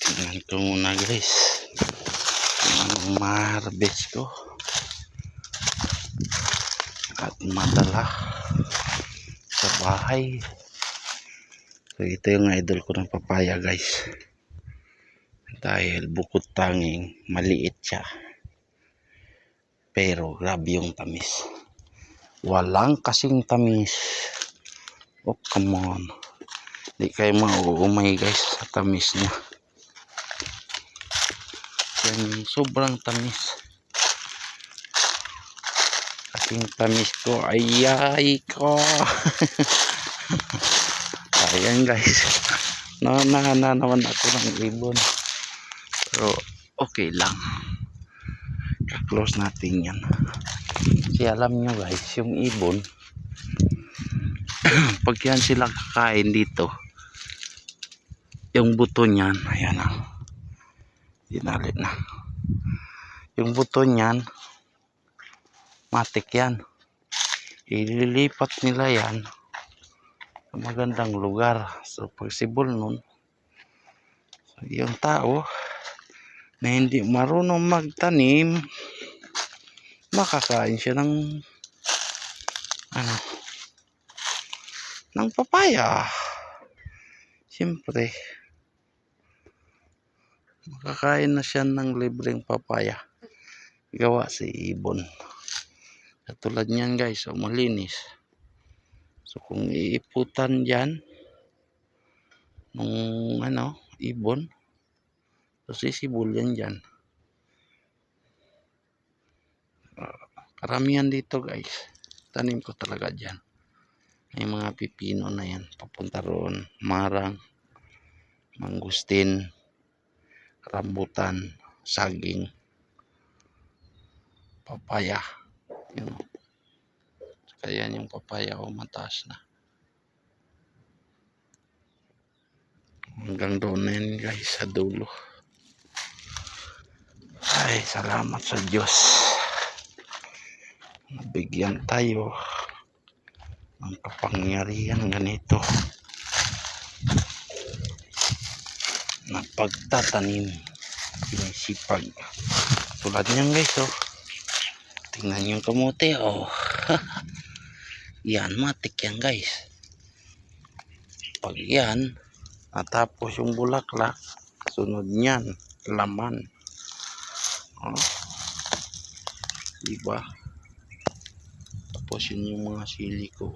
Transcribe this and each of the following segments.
Tingnan ko muna guys kung anong ma-harvest ko at madala sa bahay. So ito yung idol ko ng papaya guys, dahil bukod tanging maliit siya pero grabe yung tamis, walang kasing tamis. Oh come on, di kayo mauumay guys sa tamis niya. Yan, sobrang tamis. Kasing tamis ko, ayay ko. Ayan guys, na naman ako ng ibon, pero okay lang, ka-close natin yan. Kasi alam nyo guys, yung ibon pag yan sila kakain dito, yung buto niyan, ayan na, dinali na yung buto niyan, matik yan, ililipat nila yan sa magandang lugar. So possible nun yung tao na hindi marunong magtanim, makakain siya ng ng papaya. Siyempre makakain na siya ng libreng papaya gawa si ibon. Katulad niyan guys, so malinis. So kung iiputan dyan ng ibon, so sisibol yan dyan. Karamihan dito guys, tanim ko talaga dyan. May mga pipino na yan, papunta roon, marang, mangustin, rambutan, saging, papaya. Yun. Kaya yung papaya mataas na. Hanggang doon na yan guys, sa dulo. Ay, salamat sa Diyos. Nabigyan tayo ng kapangyarihan ganito na pagtatanim, pinisipag. Tulad niyan guys, oh. Tingnan yung kamote, oh. Yan, matik yan guys. Pag yan, natapos yung bulaklak, sunod niyan, laman. Oh. Diba? Tapos yun yung mga sili ko.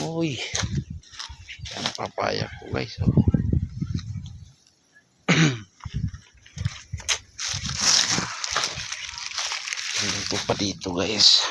Uy, yan papaya ko guys, oh. Hindi ko pa dito guys.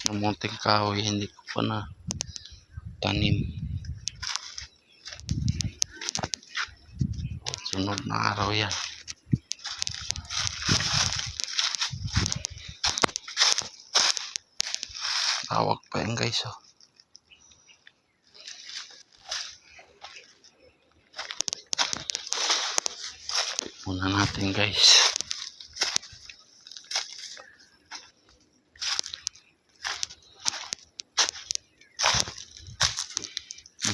Ang munting kahoy hindi ko pa na tanim. Sunod na araw yan. Tawag pa yan guys, oh. Muna natin guys.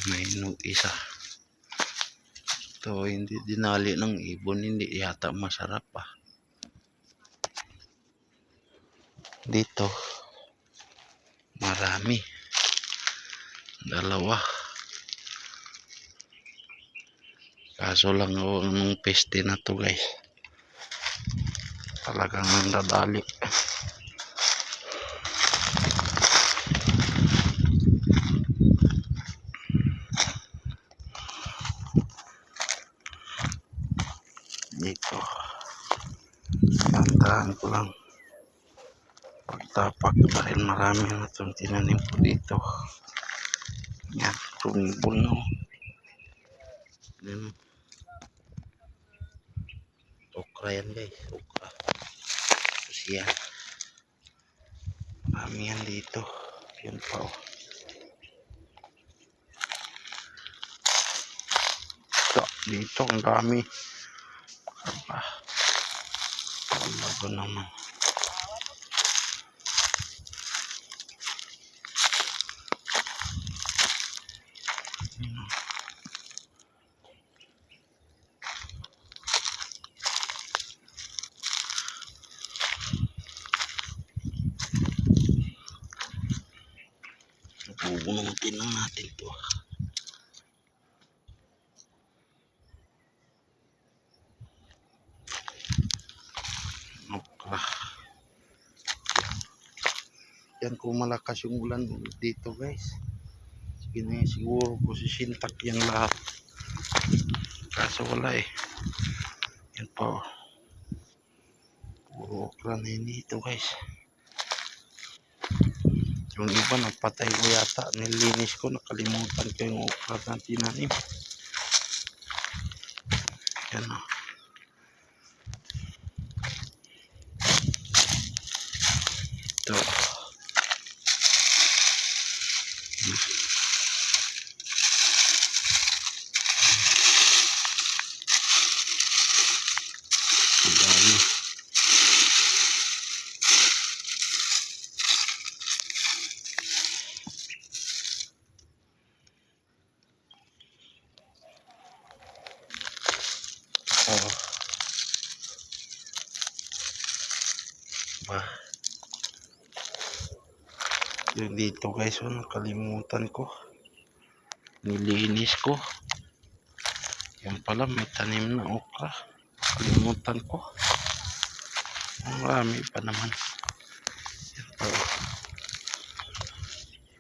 May inog isa. Ito hindi dinali ng ibon, hindi yata masarap pa. Dito marami, dalawa. Kaso lang nung peste na to guys, talagang nandadali. Dito tandaan ko lang, pagtapak dahil marami na itong tinanim ko dito. Yan, tumibol na. okra yan guys, okra. Tapos yan, marami yan dito. Yun pa oh. Dito ang dami. Aba, bago naman. Bubunutin lang natin to. Okra. Yan kung malakas yung ulan dito guys. Sige na siguro kung sisintak yan lahat. Kaso wala eh. Yan pa oh. Puro okra na yun dito guys. Yung iba napatay ko yata. Nilinis ko. Nakalimutan ko yung okra na tinanim. Yan o. Ito. Dami. Oh. Ba. Yung dito guys, oh, nakalimutan ko. Nilinis ko. Yan pala, may tanim na okra. Nakalimutan ko. Marami pa naman. Yan pa.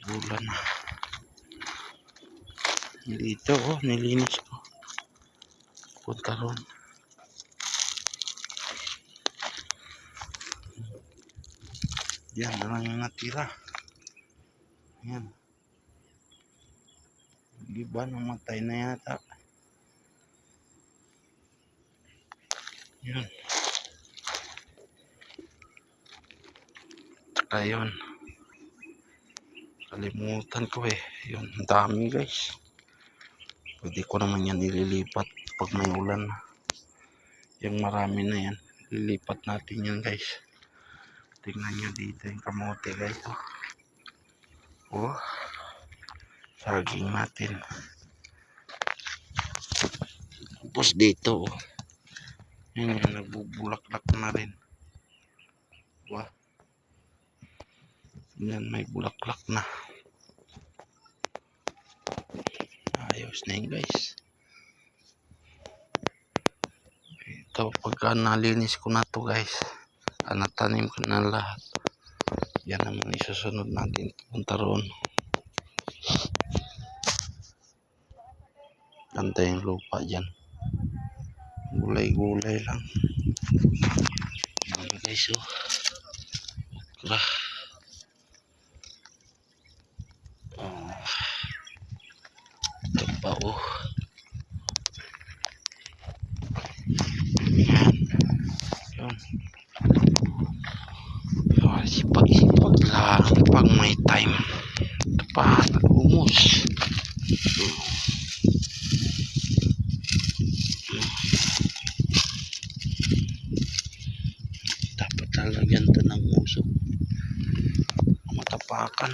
Bulan na. Dito, oh, nilinis ko. Punta ron. Yan na lang yung natira. Yan. Di ba namatay na yata? Yan. Ayun. Kalimutan ko eh. Yun, dami guys. Pwede ko naman yan ililipat pag may ulan. Yung marami na yan. Lilipat natin yan guys. Tingnan nyo dito yung kamote guys. Oh. Saging natin. Tapos dito. Oh. Yan yung nagbubulaklak na rin. Wah. Yan may bulaklak na. Ayos na yun guys. Ito pagka nalinis ko na to guys. Natanim ko na lahat. Yan naman isusunod natin. Punta roon. Ganda yung lupa dyan. Gulay-gulay lang. Yan guys oh. Okra. Oh. Ito pa oh. Yan. Yun. Oh, sipag-sipag lang pag may time. Ito pa. Nagumus. Dapat lalagyan ito ng usok. Matapakan.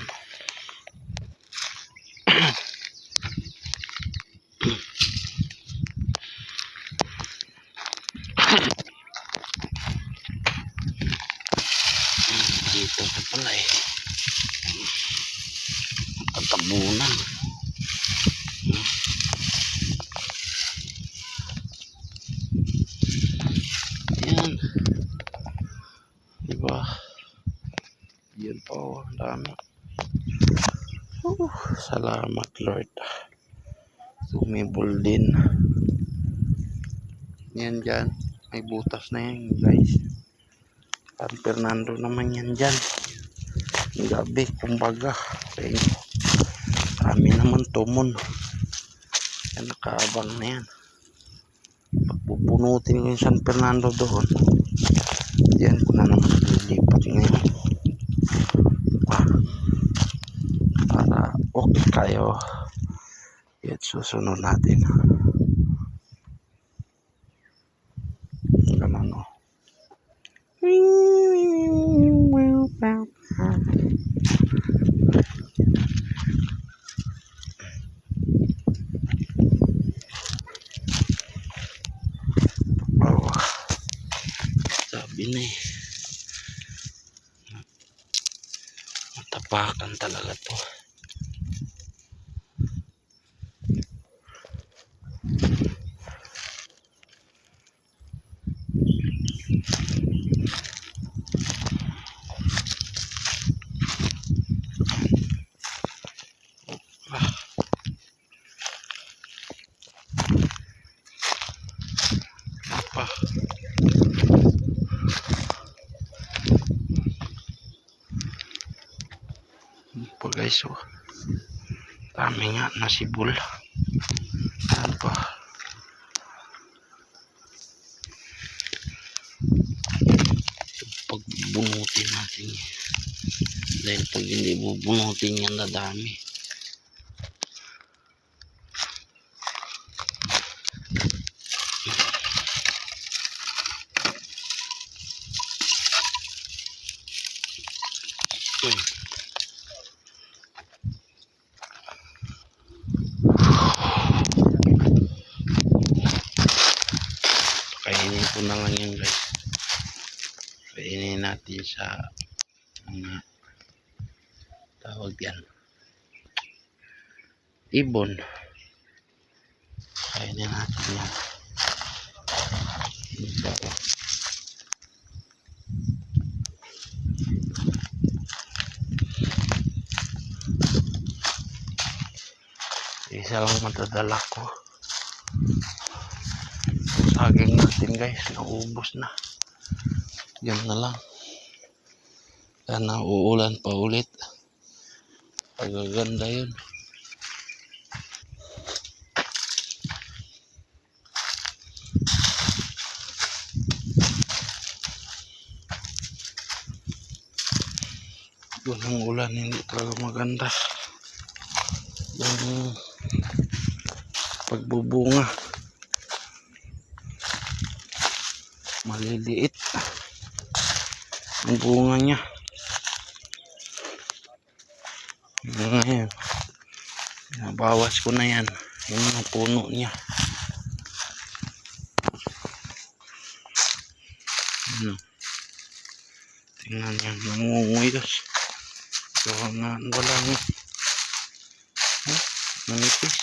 Dito na pala eh. Tatabunan. Yan. Diba? Yan pa oh. Ang dami. Salamat Lord. Sumibol din. Yan dyan. May butas na yan guys. San Fernando naman yan dyan. Gabi kumbaga. Sa inyo. Kami naman tumon. Yan nakaabang na yan. pupunutin ko yung San Fernando doon. Yan ko na naman lilipat ngayon. Para okay kayo. Yan susunod natin. Ganun o. Sabi na eh. Matapakan talaga to. Apa? Po guys, oh. Dami nga nasibol. Ano pa? Pagbunutin natin. Dahil pag hindi bubunutin yan, dadami. Kainin ko na lang yan guys. Kainin natin sa mga tawag yan, ibon. Kainin natin yan. Isa lang matadala ko. Saging natin guys, naubos na. Yan na lang. Sana uulan pa ulit. Pagaganda yun. Doon ang ulan, hindi talaga maganda. Yung pagbubunga. Maliliit ang bunga niya. Ngayon, nabawas ko na yan. Yung puno niya. Ano? Tingnan niya, nangunguyos. So, walang manipis.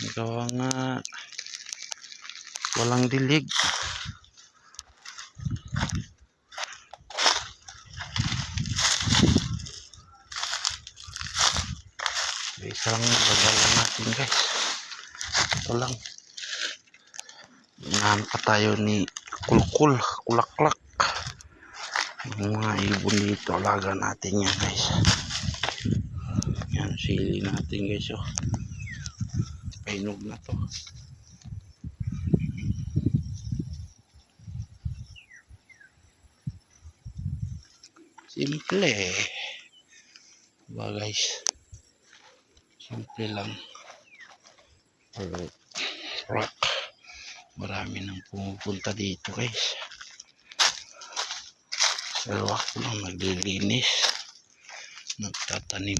Ikaw nga walang dilig. Isa lang bagala natin guys. Ito lang. Inahan pa tayo ni kulkul, kulaklak. Yung mga ibon dito, alaga natin yan guys. Yan, sili natin guys. Oh. Painog na to. Simple. Diba guys? Simple lang. Rock. Marami nang pumupunta dito guys. Dalawa ko lang naglilinis. Nagtatanim.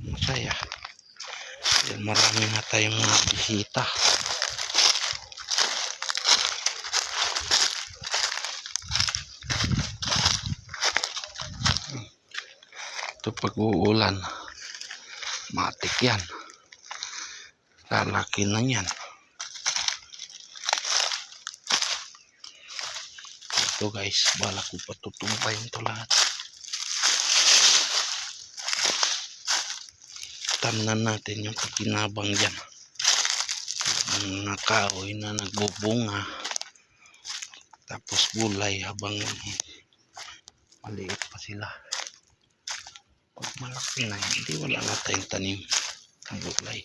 Masaya. Yan, marami na tayong mga bisita. Ito pag uulan, matik yan. Lalaki na yan. Ito guys, bala ko patutumpayin ito lahat. Tamnan natin yung pakinabang dyan. Mga kahoy na nagbubunga. Tapos gulay habang maliit pa sila. Pag malaki na, hindi wala na tayong tanim ng gulay.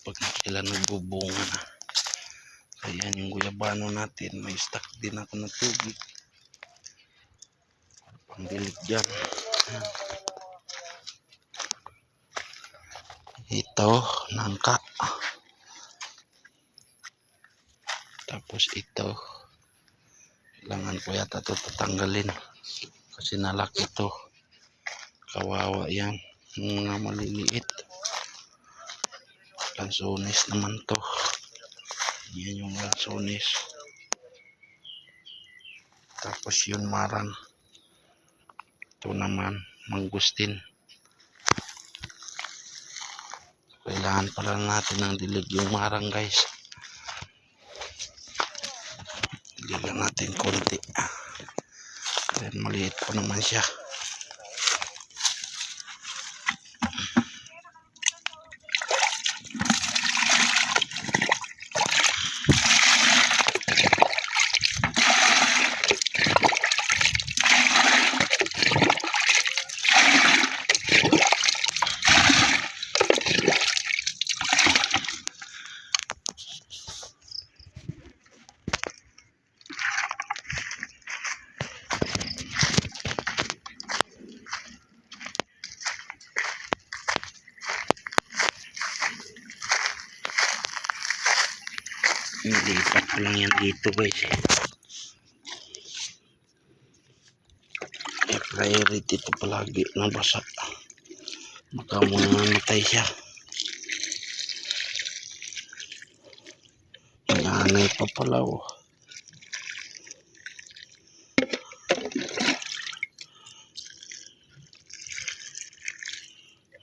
pag sila nagbubunga na. Ayan yung guyabano natin, may stock din ako ng tubig pangdilig dyan. Ito nangka, tapos ito kailangan ko yata ito tatanggalin kasi nalaki ito, kawawa yan yung mga maliliit. Lansones naman to, yan yung lansones. Tapos yun marang, ito naman mangustin. Kailangan pala natin ng dilig yung marang guys. Diligan natin konti dahil maliit pa naman siya. Nilipat ko lang yan dito guys. Kaya priority ito palagi na basa. Baka mamatay siya. May anay pa pala oh.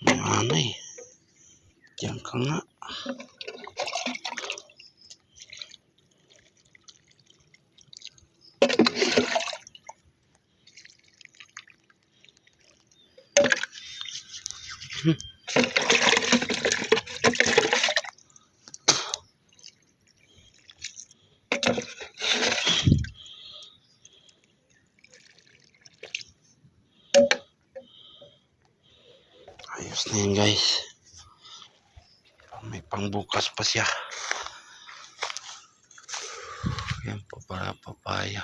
May anay. Diyan ka nga. Ayos na yan guys. May pangbukas pa siya. Yan po para papaya.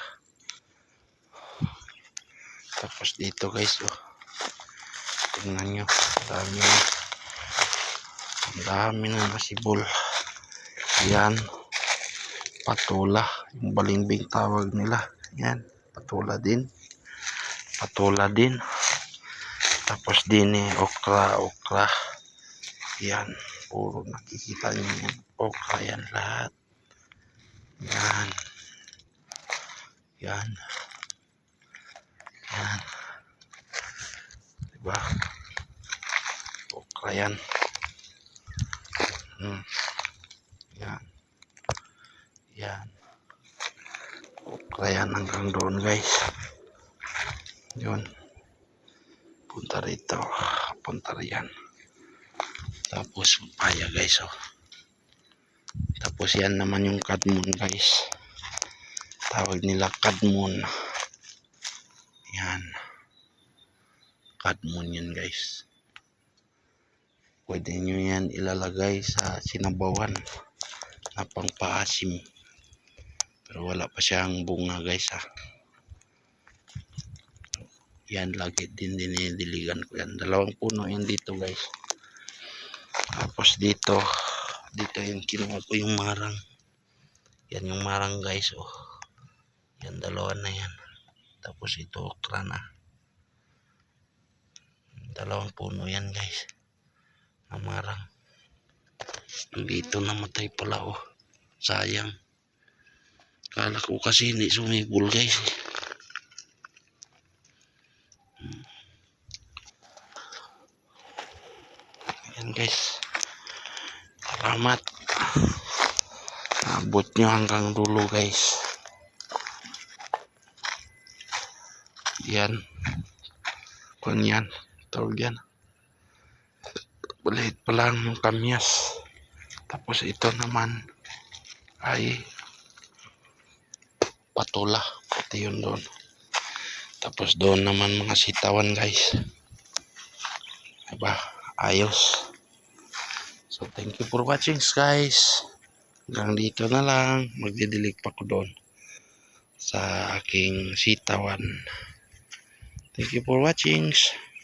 Tapos dito guys oh. Tingnan nyo. Dami na masibol. Yan. Patula. Yung balimbing tawag nila. Yan. Patula din. Tapos din okra. Yan. Puro nakikita nyo yan. Okra yan lahat. Yan. Diba? Okra yan. Yan. Okra yan hanggang doon guys. Yun. Punta rito. Punta riyan. Tapos papaya guys oh. Tapos yan naman yung kadmon guys. Tawag nila kadmon. Yan. Kadmon yan guys. Pwede nyo yan ilalagay sa sinabawan na pangpaasim. Pero wala pa siyang bunga guys ha. Yan lagi din dinidiligan ko yan. 2 puno yan dito guys. Tapos dito yung kinuha ko yung marang. Yan yung marang guys oh. Yan 2 na yan. Tapos ito okra na. 2 puno yan guys. Na marang. Dito namatay pala oh. Sayang. Kala ko kasi hindi sumibol guys. Ayan guys. Salamat. Abot nyo hanggang dulo guys. Yan. Kung yan. Tawag yan. Balit pa lang yung kamyas. Tapos ito naman ay patula. Pati yun doon. Tapos doon naman mga sitawan guys. Diba? Ayos. So thank you for watching guys. Hanggang dito na lang. Magdidilig pa ko doon sa aking sitawan. Thank you for watching.